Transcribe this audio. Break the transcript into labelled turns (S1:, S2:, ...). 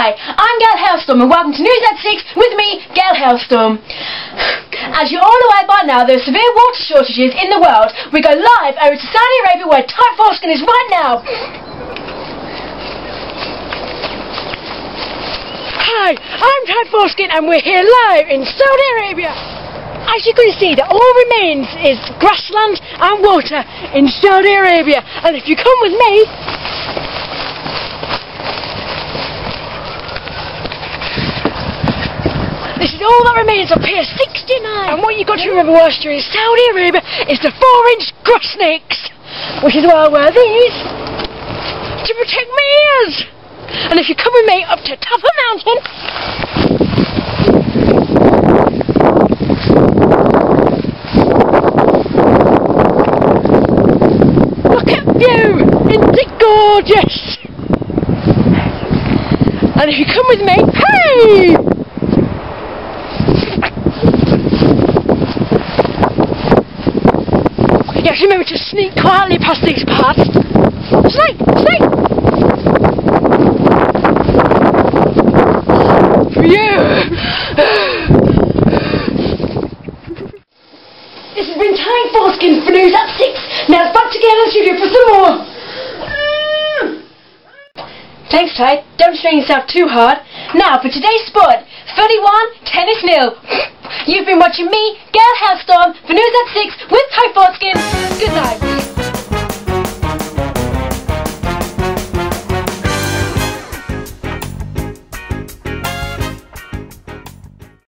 S1: Hi, I'm Gail Hailstorm and welcome to News at 6 with me, Gail Hailstorm. As you're all aware by now, there are severe water shortages in the world. We go live over to Saudi Arabia where Tight Foreskin is right now. Hi, I'm Tight Foreskin and we're here live in Saudi Arabia. As you can see, that all remains is grassland and water in Saudi Arabia. And if you come with me, this is all that remains of Pier 69. And what you've got to remember whilst you're in Saudi Arabia is the 4-inch grass snakes, which is why I wear these to protect my ears. And if you come with me up to the top of the mountain, look at view! Isn't it gorgeous? And if you come with me, hey! You have to remember to sneak quietly past these parts. Snake! Snake! This has been Tight Foreskin for News at 6. Now it's back to Gail in the studio for some more. Thanks, Tight. Don't strain yourself too hard. Now for today's sport, 31 tennis nil. You've been watching me, Gail Hailstorm, for News at 6 with Tight Foreskin. Good night.